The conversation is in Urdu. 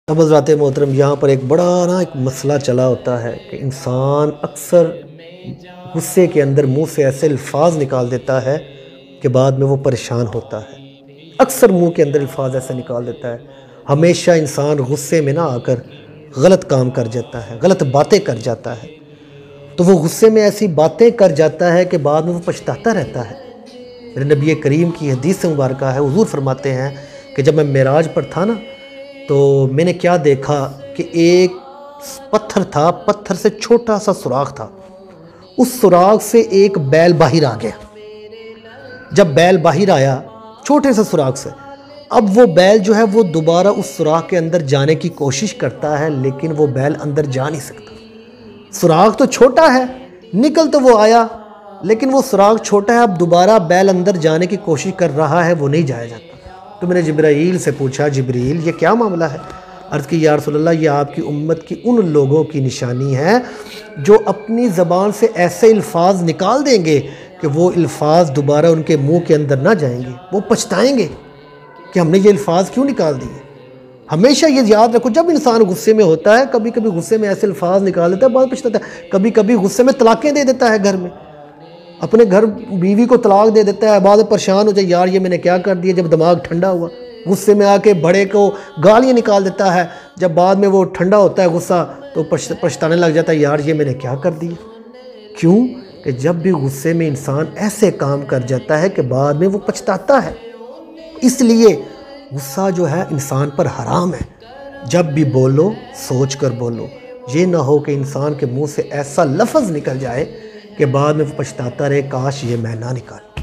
اب حضرات محترم، یہاں پر ایک بڑا ایک مسئلہ چلا ہوتا ہے کہ انسان اکثر غصے کے اندر منہ سے ایسے الفاظ نکال دیتا ہے کہ بعد میں وہ پریشان ہوتا ہے۔ اکثر منہ کے اندر الفاظ ایسے نکال دیتا ہے۔ ہمیشہ انسان غصے میں نہ آ کر غلط کام کر جاتا ہے، غلط باتیں کر جاتا ہے، تو وہ غصے میں ایسی باتیں کر جاتا ہے کہ بعد میں وہ پچھتاتا رہتا ہے۔ میرے نبی کریم کی حدیث مبارکہ ہے، حضور فرماتے ہیں کہ جب میں معراج پر تھا نا، تو میں نے کیا دیکھا کہ ایک پتھر تھا، پتھر سے چھوٹا سا سوراخ تھا، اس سوراخ سے ایک بیل باہر آ گیا۔ جب بیل باہر آیا چھوٹے سے سوراخ سے، اب وہ بیل جو ہے وہ دوبارہ اس سوراخ کے اندر جانے کی کوشش کرتا ہے، لیکن وہ بیل اندر جا نہیں سکتا۔ سوراخ تو چھوٹا ہے، نکل تو وہ آیا، لیکن وہ سوراخ چھوٹا ہے، اب دوبارہ بیل اندر جانے کی کوشش کر رہا ہے، وہ نہیں جایا جاتا۔ تو میں نے جبرائیل سے پوچھا، جبریل یہ کیا معاملہ ہے؟ عرض کی یا رسول اللہ، یہ آپ کی امت کی ان لوگوں کی نشانی ہے جو اپنی زبان سے ایسے الفاظ نکال دیں گے کہ وہ الفاظ دوبارہ ان کے منہ کے اندر نہ جائیں گے، وہ پچھتائیں گے کہ ہم نے یہ الفاظ کیوں نکال دیے۔ ہمیشہ یہ یاد رکھو، جب انسان غصے میں ہوتا ہے، کبھی کبھی غصے میں ایسے الفاظ نکال دیتا ہے، بعد پچھتاتا ہے۔ کبھی کبھی غصے میں طلاقیں دے دیتا ہے، گھر میں اپنے گھر بیوی کو طلاق دے دیتا ہے، بعد پریشان ہو جائے، یار یہ میں نے کیا کر دیا۔ جب دماغ ٹھنڈا ہوا، غصے میں آ کے بڑے کو گالیاں نکال دیتا ہے، جب بعد میں وہ ٹھنڈا ہوتا ہے غصہ تو پچھتانے لگ جاتا ہے، یار یہ میں نے کیا کر دیا۔ کیوں کہ جب بھی غصے میں انسان ایسے کام کر جاتا ہے کہ بعد میں وہ پچھتاتا ہے۔ اس لیے غصہ جو ہے انسان پر حرام ہے۔ جب بھی بولو سوچ کر بولو، یہ نہ ہو کہ انسان کے منہ سے ایسا لفظ نکل جائے کہ بعد میں وہ پچھتاتا رہے، کاش یہ میں نہ نکال۔